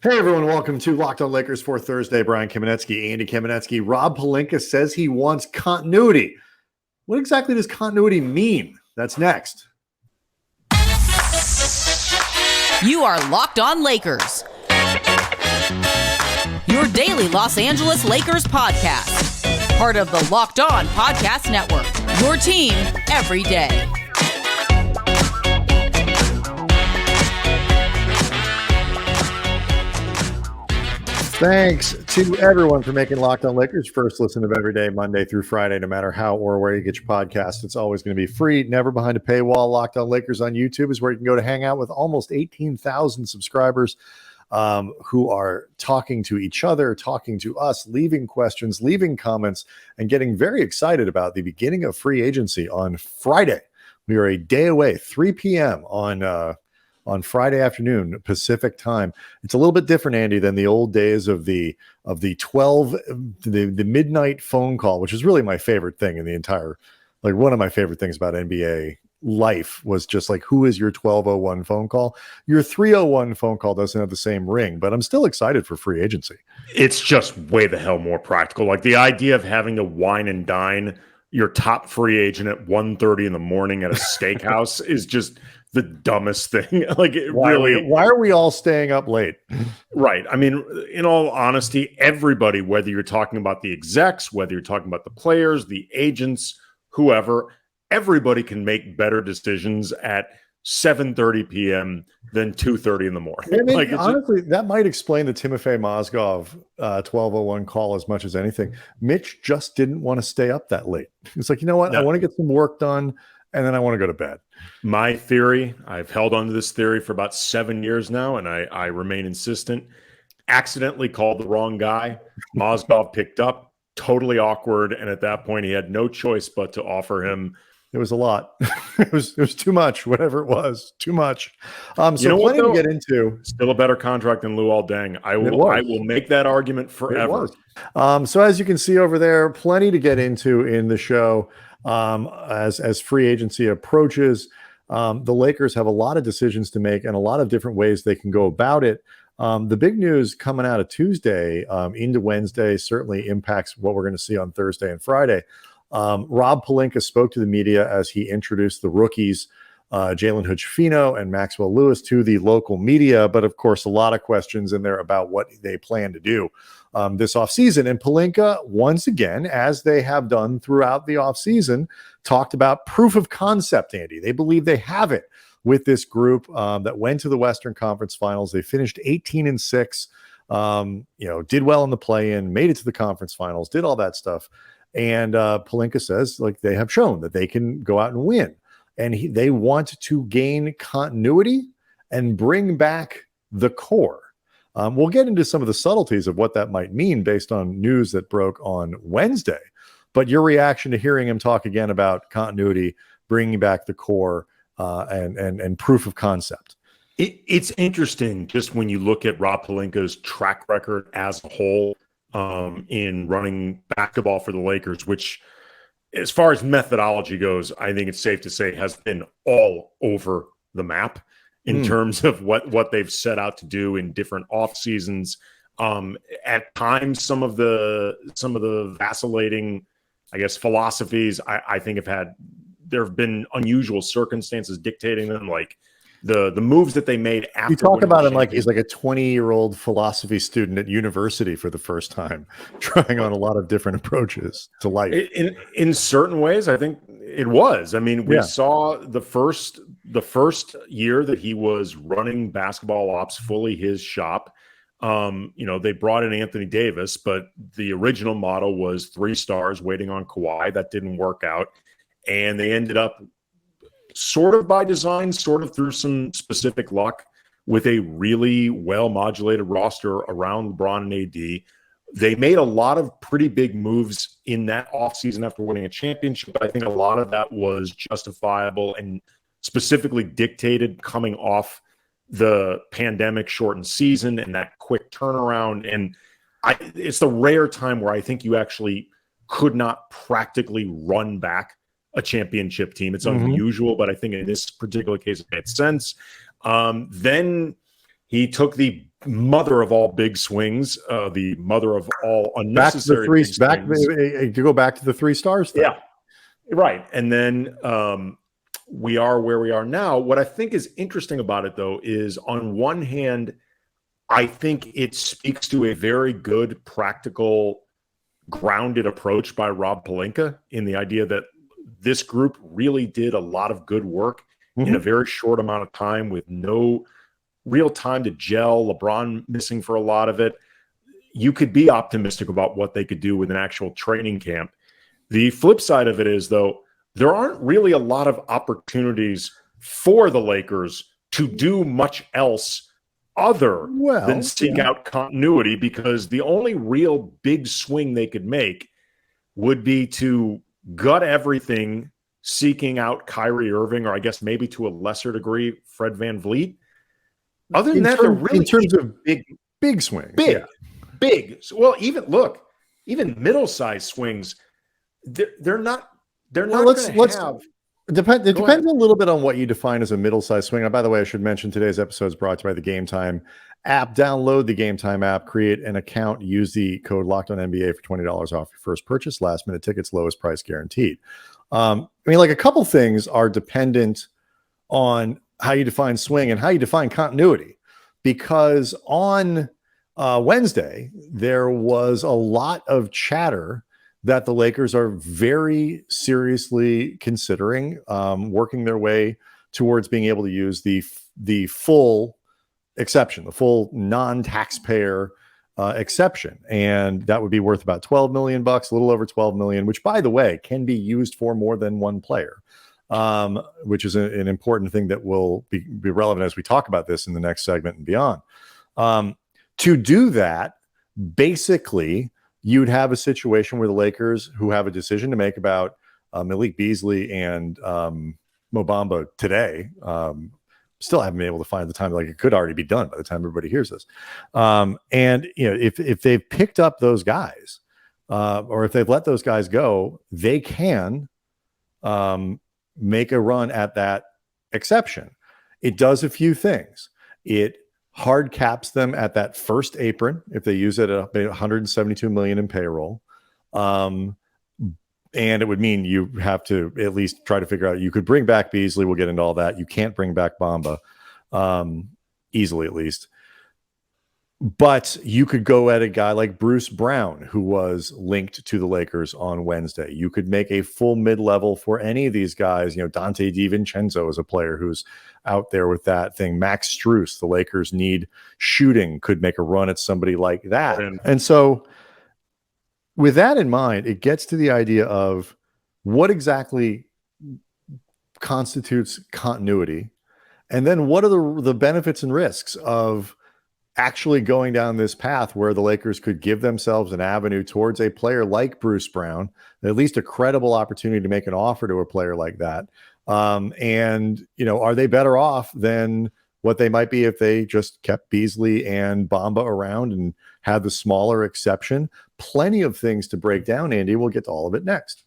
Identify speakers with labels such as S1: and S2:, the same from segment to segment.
S1: Hey everyone, welcome to Locked On Lakers for Thursday. Brian Kamenetsky, Andy Kamenetsky. Rob Pelinka says he wants continuity. What exactly does continuity mean? That's next.
S2: You are Locked On Lakers, your daily Los Angeles Lakers podcast. Part of the Locked On Podcast Network, your team every day.
S1: Thanks to everyone for making Locked On Lakers first listen of every day, Monday through Friday, no matter how or where you get your podcast. It's always going to be free, never behind a paywall. Locked On Lakers on YouTube is where you can go to hang out with almost 18,000 subscribers who are talking to each other, talking to us, leaving questions, leaving comments, and getting very excited about the beginning of free agency on Friday. We are a day away, 3 p.m. on Friday afternoon Pacific time. It's a little bit different, Andy, than the old days of the midnight phone call, which is really my favorite thing in the entire, like one of my favorite things about NBA life was just like, who is your 1201 phone call? Your 301 phone call doesn't have the same ring, but I'm still excited for free agency.
S3: It's just way the hell more practical. Like the idea of having to wine and dine your top free agent at 1:30 in the morning at a steakhouse is just the dumbest thing. Like
S1: why are we all staying up late?
S3: Right. I mean, in all honesty, everybody, whether you're talking about the execs, whether you're talking about the players, the agents, whoever, everybody can make better decisions at 7:30 p.m. than 2:30 in the morning.
S1: I mean, honestly, that might explain the Timofey Mozgov 1201 call as much as anything. Mitch just didn't want to stay up that late. It's like, you know what? No. I want to get some work done, and then I want to go to bed.
S3: My theory, I've held on to this theory for about 7 years now, and I remain insistent. Accidentally called the wrong guy. Mozgov picked up, totally awkward, and at that point, he had no choice but to offer him.
S1: It was a lot. It was too much, whatever it was, too much. So
S3: you know
S1: plenty
S3: what, though?
S1: To get into.
S3: Still a better contract than Luol Deng. I will make that argument forever.
S1: So as you can see over there, plenty to get into in the show. As free agency approaches, the Lakers have a lot of decisions to make and a lot of different ways they can go about it. The big news coming out of Tuesday into Wednesday certainly impacts what we're going to see on Thursday and Friday. Rob Pelinka spoke to the media as he introduced the rookies, Jalen Hood-Schifino and Maxwell Lewis, to the local media. But of course, a lot of questions in there about what they plan to do this offseason. And Palinka, once again, as they have done throughout the offseason, talked about proof of concept, Andy. They believe they have it with this group that went to the Western Conference Finals. They finished 18-6, did well in the play-in, made it to the conference finals, did all that stuff. And Palinka says, like, they have shown that they can go out and win. And they want to gain continuity and bring back the core. We'll get into some of the subtleties of what that might mean based on news that broke on Wednesday. But your reaction to hearing him talk again about continuity, bringing back the core, and proof of concept.
S3: It's interesting just when you look at Rob Pelinka's track record as a whole in running basketball for the Lakers, which, as far as methodology goes, I think it's safe to say has been all over the map in terms of what they've set out to do in different off seasons. At times, some of the vacillating, I guess, philosophies I think there have been unusual circumstances dictating them, like the moves that they made after.
S1: You talk about him like he's like a 20-year-old philosophy student at university for the first time, trying on a lot of different approaches to life.
S3: In certain ways, I think it was. I mean, we saw the first year that he was running basketball ops fully his shop. They brought in Anthony Davis, but the original model was 3 stars waiting on Kawhi. That didn't work out. And they ended up, sort of by design, sort of through some specific luck, with a really well-modulated roster around LeBron and AD. They made a lot of pretty big moves in that offseason after winning a championship. I think a lot of that was justifiable and specifically dictated coming off the pandemic shortened season and that quick turnaround. And it's the rare time where I think you actually could not practically run back a championship team. It's unusual, but I think in this particular case, it made sense. Then He took the mother of all big swings, the mother of all unnecessary
S1: to go back to the 3 stars thing.
S3: Yeah, right. And then we are where we are now. What I think is interesting about it, though, is on one hand, I think it speaks to a very good, practical, grounded approach by Rob Pelinka in the idea that this group really did a lot of good work in a very short amount of time with no real time to gel. LeBron missing for a lot of it. You could be optimistic about what they could do with an actual training camp. The flip side of it is, though, there aren't really a lot of opportunities for the Lakers to do much else other than seek out continuity, because the only real big swing they could make would be to gut everything, seeking out Kyrie Irving, or I guess maybe to a lesser degree, Fred VanVleet. Other than that, they're really
S1: in terms of big swings.
S3: Big. Well, even middle-sized swings, they're not going to have.
S1: It depends a little bit on what you define as a middle-sized swing. And by the way, I should mention today's episode is brought to you by the Game Time app. Download the Game Time app, create an account, use the code LOCKEDONNBA for $20 off your first purchase. Last minute tickets, lowest price guaranteed. Like a couple things are dependent on how you define swing and how you define continuity, because on Wednesday there was a lot of chatter that the Lakers are very seriously considering working their way towards being able to use the full exception, the full non-taxpayer exception. And that would be worth about $12 million, a little over $12 million, which, by the way, can be used for more than one player, which is an important thing that will be relevant as we talk about this in the next segment and beyond. To do that, basically, you'd have a situation where the Lakers, who have a decision to make about Malik, Beasley, and Bamba today, still haven't been able to find the time. Like, it could already be done by the time everybody hears this. And if they've picked up those guys, or if they've let those guys go, they can make a run at that exception. It does a few things. It hard caps them at that first apron if they use it at $172 million in payroll. And it would mean you have to at least try to figure out, you could bring back Beasley. We'll get into all that. You can't bring back Bamba easily, at least. But you could go at a guy like Bruce Brown, who was linked to the Lakers on Wednesday. You could make a full mid-level for any of these guys. Dante DiVincenzo is a player who's out there with that thing. Max Strus, the Lakers need shooting, could make a run at somebody like that. And so with that in mind, it gets to the idea of what exactly constitutes continuity, and then what are the benefits and risks of actually going down this path where the Lakers could give themselves an avenue towards a player like Bruce Brown, at least a credible opportunity to make an offer to a player like that. And are they better off than what they might be if they just kept Beasley and Bamba around and had the smaller exception? Plenty of things to break down, Andy. We'll get to all of it next.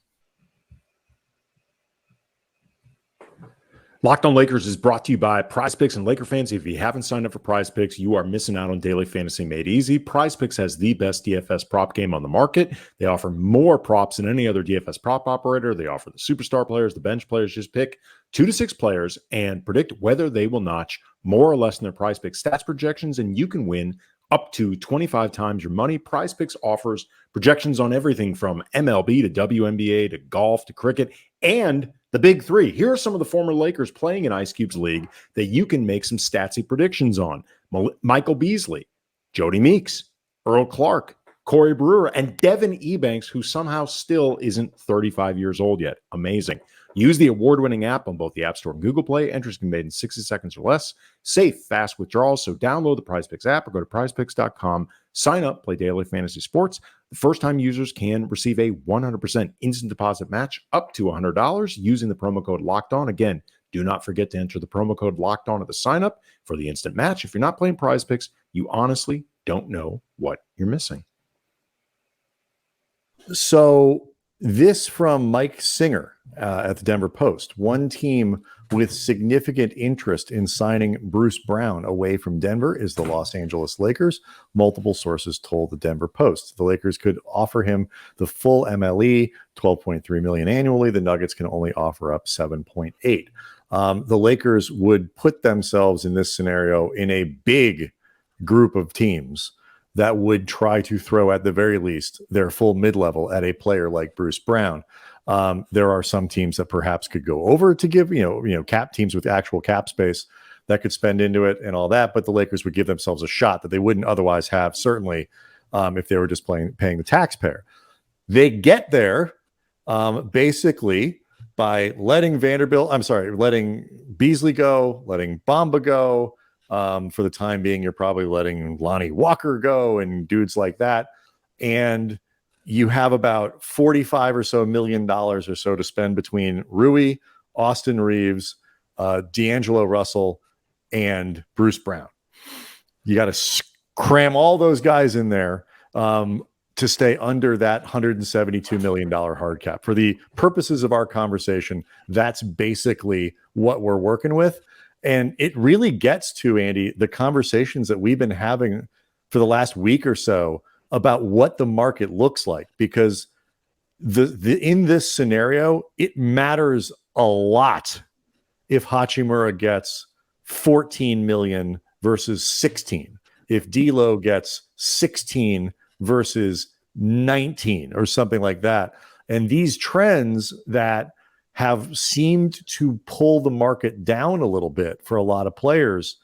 S3: Locked On Lakers is brought to you by PrizePicks, and Laker fans, if you haven't signed up for PrizePicks, you are missing out on daily fantasy made easy. PrizePicks has the best DFS prop game on the market. They offer more props than any other DFS prop operator. They offer the superstar players, the bench players. Just pick 2 to 6 players and predict whether they will notch more or less in their PrizePicks stats projections, and you can win up to 25 times your money. PrizePicks offers projections on everything from MLB to WNBA to golf to cricket and the big 3. Here are some of the former Lakers playing in Ice Cube's league that you can make some statsy predictions on. Michael Beasley, Jody Meeks, Earl Clark, Corey Brewer, and Devin Ebanks, who somehow still isn't 35 years old yet. Amazing. Use the award-winning app on both the App Store and Google Play. Entries can be made in 60 seconds or less. Safe, fast withdrawals. So download the PrizePicks app or go to prizepicks.com. Sign up, play daily fantasy sports. The first-time users can receive a 100% instant deposit match up to $100 using the promo code LOCKEDON. Again, do not forget to enter the promo code LOCKEDON at the sign-up for the instant match. If you're not playing PrizePicks, you honestly don't know what you're missing.
S1: So This from Mike Singer at the Denver Post. One team with significant interest in signing Bruce Brown away from Denver is the Los Angeles Lakers. Multiple sources told the Denver Post. The Lakers could offer him the full MLE, $12.3 million annually. The Nuggets can only offer up $7.8. The Lakers would put themselves in this scenario in a big group of teams that would try to throw, at the very least, their full mid-level at a player like Bruce Brown. There are some teams that perhaps could go over to give, cap teams with actual cap space that could spend into it and all that, but the Lakers would give themselves a shot that they wouldn't otherwise have, certainly, if they were just paying the taxpayer. They get there basically by letting Beasley go, letting Bamba go. For the time being, you're probably letting Lonnie Walker go and dudes like that. And you have about $45 million or so to spend between Rui, Austin Reaves, D'Angelo Russell, and Bruce Brown. You got to cram all those guys in there to stay under that $172 million hard cap. For the purposes of our conversation, that's basically what we're working with. And it really gets to, Andy, the conversations that we've been having for the last week or so about what the market looks like, because in this scenario, it matters a lot if Hachimura gets 14 million versus 16, if D'Lo gets 16 versus 19 or something like that. And these trends that have seemed to pull the market down a little bit for a lot of players.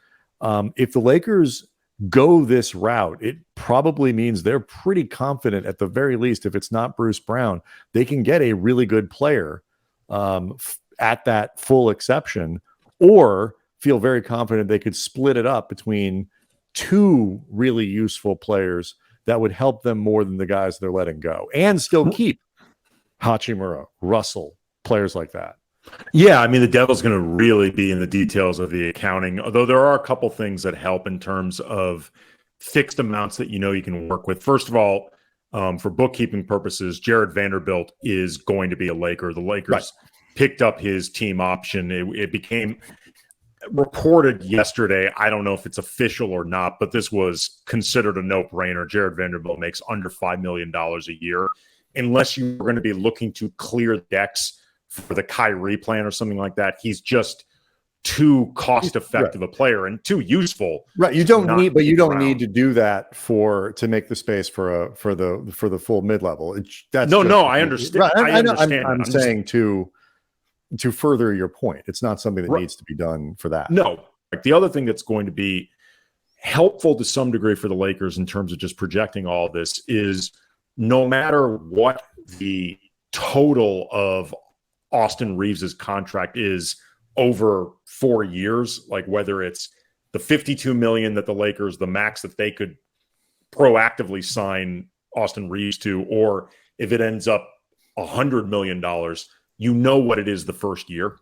S1: If the Lakers go this route, it probably means they're pretty confident, at the very least, if it's not Bruce Brown, they can get a really good player at that full exception, or feel very confident they could split it up between two really useful players that would help them more than the guys they're letting go, and still keep Hachimura, Russell, players like that.
S3: Yeah, I mean, the devil's going to really be in the details of the accounting, although there are a couple things that help in terms of fixed amounts that you can work with. First of all, for bookkeeping purposes, Jared Vanderbilt is going to be a Laker. The Lakers picked up his team option. It became reported yesterday. I don't know if it's official or not, but this was considered a no-brainer. Jared Vanderbilt makes under $5 million a year. Unless you're going to be looking to clear decks for the Kyrie plan or something like that, he's just too cost-effective a player and too useful.
S1: Right. You don't need to do that to make the space for the full mid-level. I
S3: understand.
S1: Right. I'm saying to further your point, it's not something that needs to be done for that.
S3: No. Like, the other thing that's going to be helpful to some degree for the Lakers in terms of just projecting all of this is, no matter what the total of Austin Reaves' contract is over 4 years, like whether it's the $52 million that the Lakers, the max that they could proactively sign Austin Reaves to, or if it ends up $100 million, what it is the first year.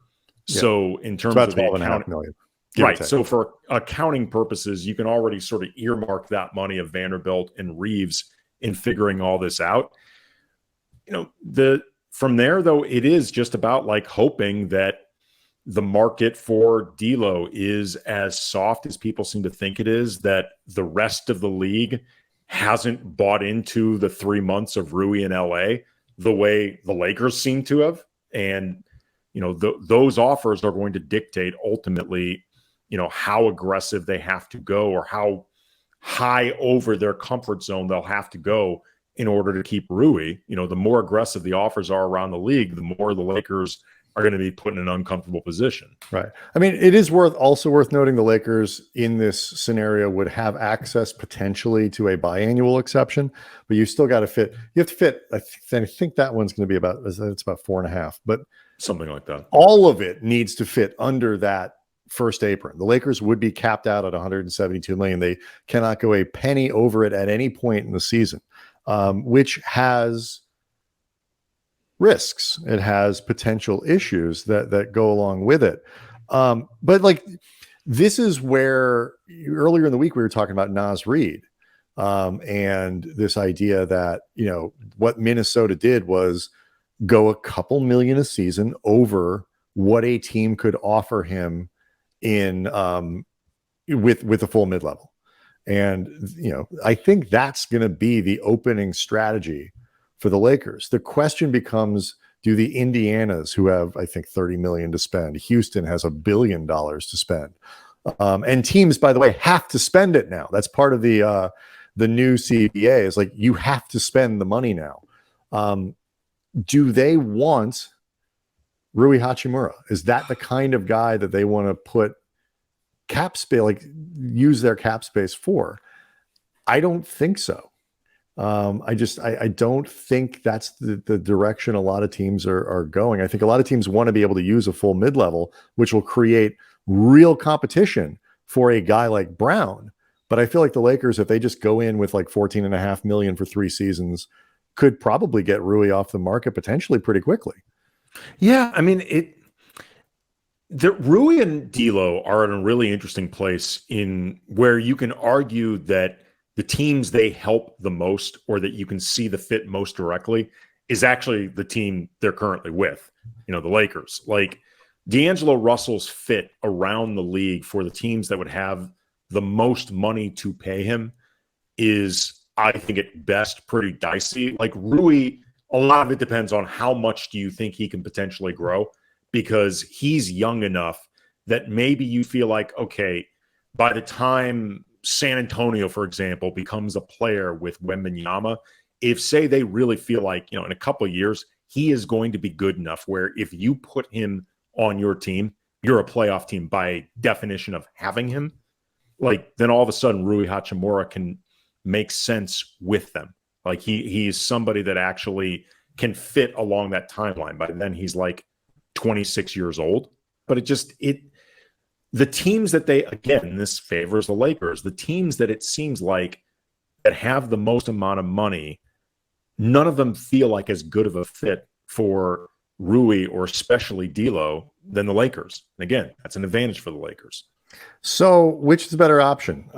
S3: Yeah. So in terms of the $12.5 million. Right. So for accounting purposes, you can already sort of earmark that money of Vanderbilt and Reaves in figuring all this out. From there, though, it is just about like hoping that the market for D'Lo is as soft as people seem to think it is, that the rest of the league hasn't bought into the 3 months of Rui in LA the way the Lakers seem to have. And, those offers are going to dictate ultimately, how aggressive they have to go, or how high over their comfort zone they'll have to go in order to keep Rui. The more aggressive the offers are around the league, the more the Lakers are going to be put in an uncomfortable position.
S1: Right. I mean, it is also worth noting the Lakers in this scenario would have access potentially to a biannual exception, but you still got to fit. You have to fit. I think that one's going to be about 4.5, but
S3: something like that.
S1: All of it needs to fit under that first apron. The Lakers would be capped out at $172 million. They cannot go a penny over it at any point in the season, which has risks. It has potential issues that go along with it. But like, this is where earlier in the week we were talking about Naz Reid, and this idea that what Minnesota did was go a couple million a season over what a team could offer him in with a full mid-level. And I think that's going to be the opening strategy for the Lakers. The question becomes, do the Indianas, who have, I think, 30 million to spend, Houston has $1 billion to spend, and teams, by the way, have to spend it now. That's part of the new CBA, is like, you have to spend the money now. Do they want Rui Hachimura? Is that the kind of guy that they want to put cap space, like use their cap space for? I don't think so. I don't think that's the direction a lot of teams are going. I think a lot of teams want to be able to use a full mid-level, which will create real competition for a guy like Brown. But I feel like the Lakers, if they just go in with like 14.5 million for 3 seasons, could probably get Rui off the market potentially pretty quickly.
S3: Yeah, I mean, Rui and D'Lo are in a really interesting place in where you can argue that the teams they help the most, or that you can see the fit most directly, is actually the team they're currently with, the Lakers. Like, D'Angelo Russell's fit around the league for the teams that would have the most money to pay him is, I think, at best pretty dicey. Like Rui, a lot of it depends on how much do you think he can potentially grow, because he's young enough that maybe you feel like, okay, by the time San Antonio, for example, becomes a player with Wembanyama, if, say, they really feel like, in a couple of years, he is going to be good enough where if you put him on your team, you're a playoff team by definition of having him, like, then all of a sudden Rui Hachimura can make sense with them. Like, he's somebody that actually can fit along that timeline. By then he's like 26 years old. But the teams that again, this favors the Lakers, the teams that it seems like that have the most amount of money, none of them feel like as good of a fit for Rui, or especially D'Lo, than the Lakers. And again, that's an advantage for the Lakers.
S1: So which is the better option?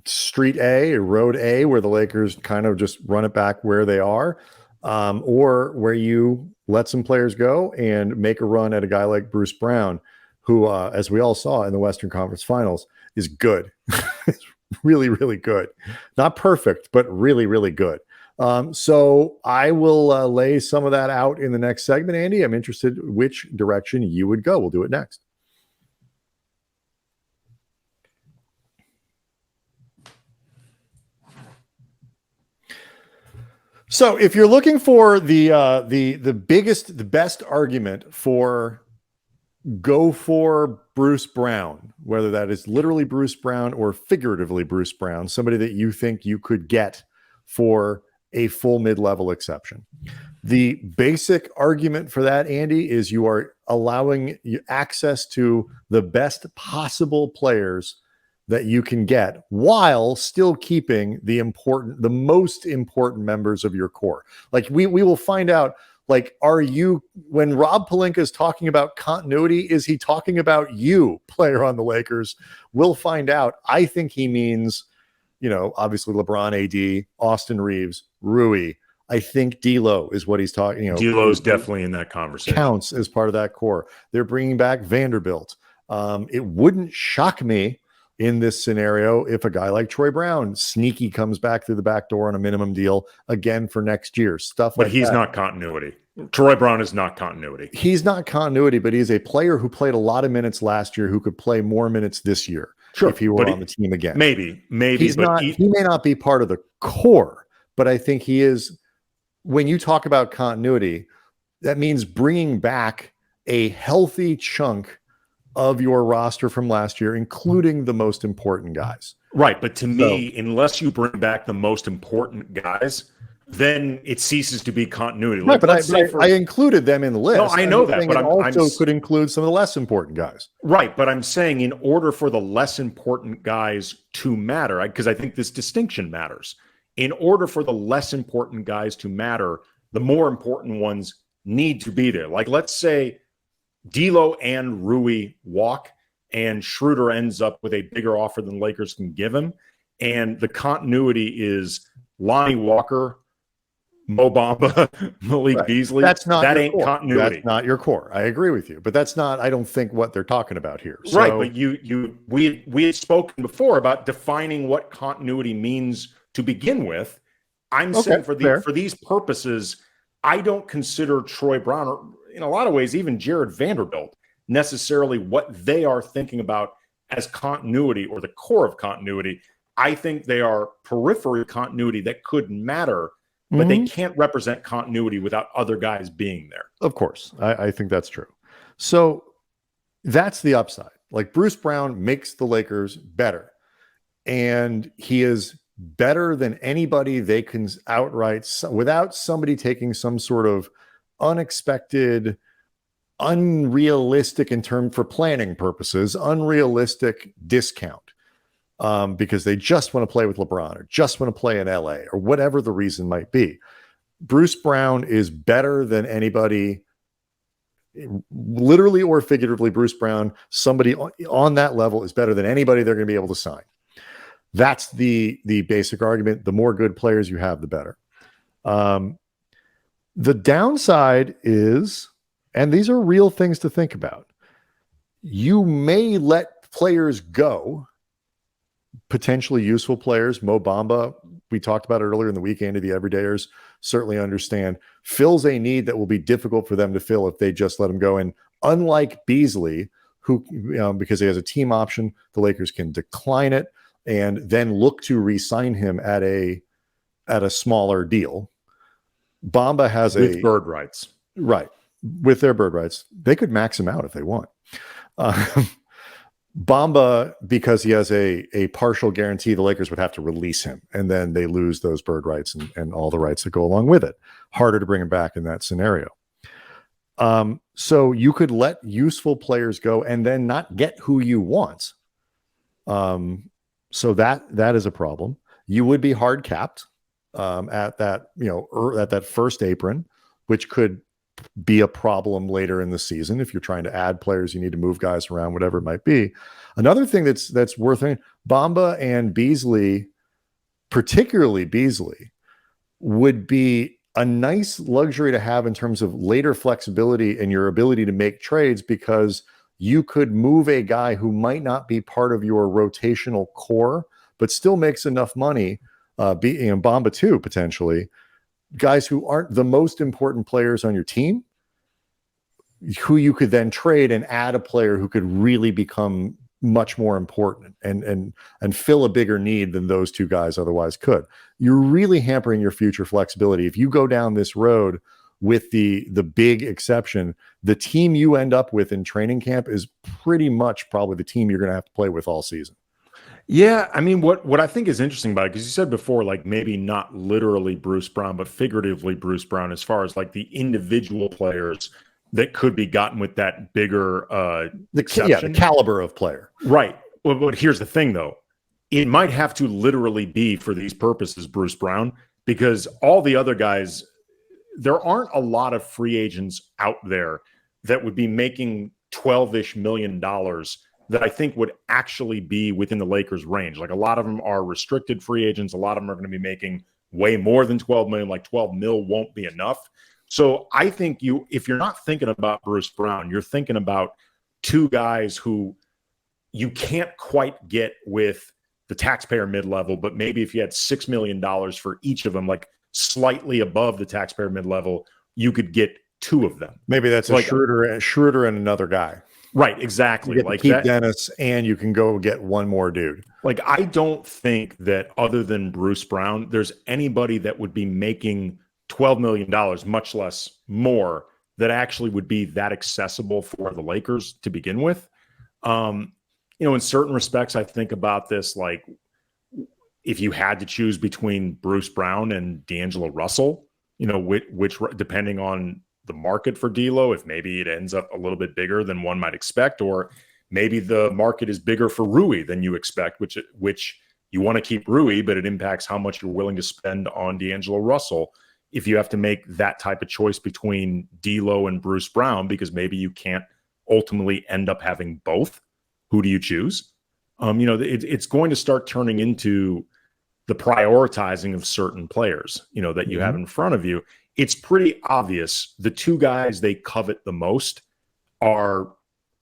S1: Street A, Road A, where the Lakers kind of just run it back where they are, or where you let some players go and make a run at a guy like Bruce Brown, who, as we all saw in the Western Conference Finals, is good. It's really, really good. Not perfect, but really, really good. So I will lay some of that out in the next segment, Andy. I'm interested which direction you would go. We'll do it next. So if you're looking for the best argument for go for Bruce Brown, whether that is literally Bruce Brown or figuratively Bruce Brown, somebody that you think you could get for a full mid-level exception, the basic argument for that, Andy, is you are allowing access to the best possible players that you can get while still keeping the most important members of your core. Like we will find out, like, when Rob Pelinka is talking about continuity, is he talking about you, player on the Lakers? We'll find out. I think he means, obviously LeBron, AD, Austin Reaves, Rui. I think D'Lo is what he's talking.
S3: D'Lo's definitely in that conversation.
S1: Counts as part of that core. They're bringing back Vanderbilt. It wouldn't shock me in this scenario if a guy like Troy Brown sneaky comes back through the back door on a minimum deal again for next year.
S3: But he's not continuity. Troy Brown is not continuity.
S1: He's not continuity, but he's a player who played a lot of minutes last year who could play more minutes this year. Sure, if he were on the team again.
S3: Maybe.
S1: He may not be part of the core, but I think he is. When you talk about continuity, that means bringing back a healthy chunk of your roster from last year, including the most important guys.
S3: Right. But to me, unless you bring back the most important guys, then it ceases to be continuity.
S1: Right, but I included them in the list.
S3: No, I know that, but
S1: I also could include some of the less important guys.
S3: Right, but I'm saying in order for the less important guys to matter, because I think this distinction matters, in order for the less important guys to matter, the more important ones need to be there. Like, let's say D'Lo and Rui walk, and Schroeder ends up with a bigger offer than Lakers can give him, and the continuity is Lonnie Walker, Mo Bamba, Malik
S1: Right.
S3: Beasley.
S1: That's not
S3: that
S1: your
S3: ain't
S1: core.
S3: continuity.
S1: That's not your core. I agree with you, but that's not, I don't think, what they're talking about here.
S3: Right,
S1: So,
S3: but we had spoken before about defining what continuity means to begin with. I'm
S1: okay,
S3: saying for
S1: fair.
S3: these purposes, I don't consider Troy Brown, or in a lot of ways even Jared Vanderbilt, necessarily what they are thinking about as continuity or the core of continuity. I think they are periphery continuity that could matter, but they can't represent continuity without other guys being there.
S1: Of course, I think that's true. So that's the upside. Like, Bruce Brown makes the Lakers better, and he is better than anybody they can outright, without somebody taking some sort of unexpected, unrealistic, in term for planning purposes, unrealistic discount, because they just want to play with LeBron or just want to play in LA or whatever the reason might be. Bruce Brown is better than anybody, literally or figuratively. Bruce Brown, somebody on that level, is better than anybody they're going to be able to sign. That's the basic argument. The more good players you have, the better. The downside is, and these are real things to think about, you may let players go, potentially useful players. Mo Bamba, we talked about it earlier in the weekend, of the everydayers certainly understand, fills a need that will be difficult for them to fill if they just let him go. And unlike Beasley, who, because he has a team option, the Lakers can decline it and then look to re-sign him at a smaller deal. Bamba has
S3: with bird rights.
S1: Right. With their bird rights, they could max him out if they want. Bamba, because he has a partial guarantee, the Lakers would have to release him, and then they lose those bird rights and all the rights that go along with it. Harder to bring him back in that scenario. So you could let useful players go and then not get who you want. So that is a problem. You would be hard capped at that, at that first apron, which could be a problem later in the season. If you're trying to add players, you need to move guys around, whatever it might be. Another thing that's worth it, Bamba and Beasley, particularly Beasley, would be a nice luxury to have in terms of later flexibility and your ability to make trades, because you could move a guy who might not be part of your rotational core, but still makes enough money, Bamba too, potentially, guys who aren't the most important players on your team, who you could then trade and add a player who could really become much more important and fill a bigger need than those two guys otherwise could. You're really hampering your future flexibility. If you go down this road with the big exception, the team you end up with in training camp is pretty much probably the team you're going to have to play with all season.
S3: Yeah, I mean, what I think is interesting about it, because you said before, like, maybe not literally Bruce Brown, but figuratively Bruce Brown, as far as like the individual players that could be gotten with that bigger
S1: the caliber of player.
S3: Right. Well, but here's the thing, though. It might have to literally be, for these purposes, Bruce Brown, because all the other guys, there aren't a lot of free agents out there that would be making $12-ish million that I think would actually be within the Lakers' range. Like, a lot of them are restricted free agents. A lot of them are going to be making way more than 12 million. Like, 12 mil won't be enough. So I think if you're not thinking about Bruce Brown, you're thinking about two guys who you can't quite get with the taxpayer mid-level, but maybe if you had $6 million for each of them, like slightly above the taxpayer mid-level, you could get two of them.
S1: Maybe that's like Schroeder and another guy.
S3: Right, exactly.
S1: You get like keep Dennis, and you can go get one more dude.
S3: Like, I don't think that other than Bruce Brown, there's anybody that would be making $12 million, much less more, that actually would be that accessible for the Lakers to begin with. In certain respects, I think about this, like, if you had to choose between Bruce Brown and D'Angelo Russell, which depending on the market for D'Lo, if maybe it ends up a little bit bigger than one might expect, or maybe the market is bigger for Rui than you expect, which you want to keep Rui, but it impacts how much you're willing to spend on D'Angelo Russell. If you have to make that type of choice between D'Lo and Bruce Brown, because maybe you can't ultimately end up having both, who do you choose? It's going to start turning into the prioritizing of certain players, that you have in front of you, it's pretty obvious the two guys they covet the most are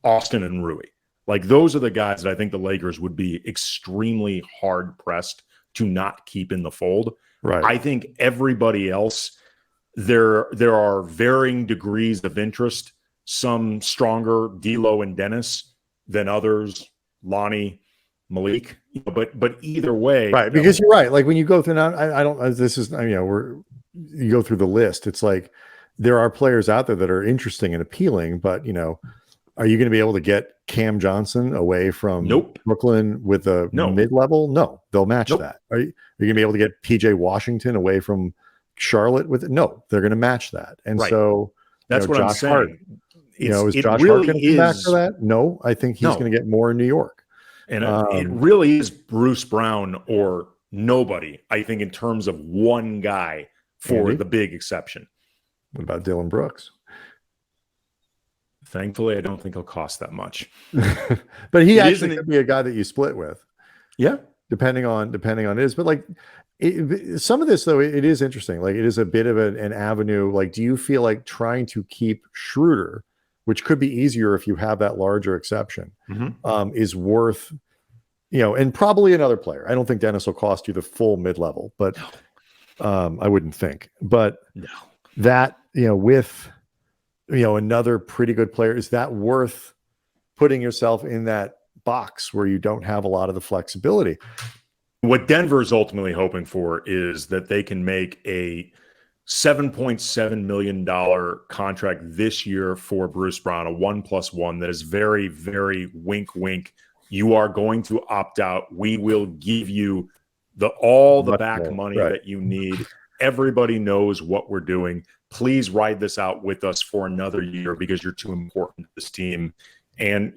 S3: Austin and Rui. Like, those are the guys that I think the Lakers would be extremely hard pressed to not keep in the fold.
S1: Right.
S3: I think everybody else, there are varying degrees of interest, some stronger, D'Lo and Dennis, than others, Lonnie, Malik, but either way,
S1: right? Because you're right. Like, when you go through now, I don't. This is you go through the list. It's like there are players out there that are interesting and appealing, but are you going to be able to get Cam Johnson away from Brooklyn with a mid-level? No, they'll match that. Are you going to be able to get PJ Washington away from Charlotte with it? No, they're going to match that. And so
S3: that's what
S1: Josh
S3: I'm saying.
S1: Hart, is Josh Hart going to come back for that? No, I think he's going to get more in New York.
S3: And it really is Bruce Brown or nobody, I think, in terms of one guy for the big exception.
S1: What about Dylan Brooks?
S3: Thankfully, I don't think he'll cost that much.
S1: But he actually could be a guy that you split with.
S3: Yeah.
S1: Depending on his. But like some of this, though, it is interesting. Like, it is a bit of an avenue. Like, do you feel like trying to keep Schroeder, which could be easier if you have that larger exception, is worth, and probably another player. I don't think Dennis will cost you the full mid-level, but I wouldn't think. But that, with, another pretty good player, is that worth putting yourself in that box where you don't have a lot of the flexibility?
S3: What Denver is ultimately hoping for is that they can make a $7.7 million contract this year for Bruce Brown, a 1+1 that is very, very wink, wink. You are going to opt out. We will give you all the back money that you need. Everybody knows what we're doing. Please ride this out with us for another year because you're too important to this team. And,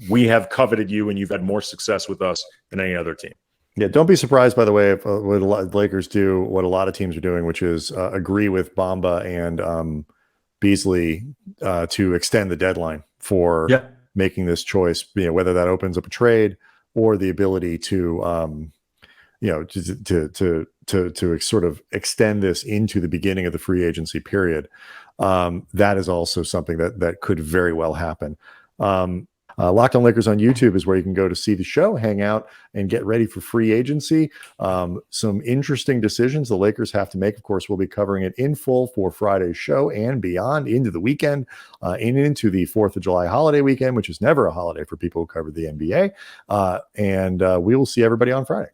S3: we have coveted you and you've had more success with us than any other team.
S1: Yeah, don't be surprised, by the way, if what a lot of Lakers do, what a lot of teams are doing, which is agree with Bamba and Beasley to extend the deadline for making this choice. Whether that opens up a trade or the ability to, to sort of extend this into the beginning of the free agency period. That is also something that could very well happen. Locked On Lakers on YouTube is where you can go to see the show, hang out, and get ready for free agency. Some interesting decisions the Lakers have to make. Of course, we'll be covering it in full for Friday's show and beyond into the weekend, and into the 4th of July holiday weekend, which is never a holiday for people who cover the NBA. And we will see everybody on Friday.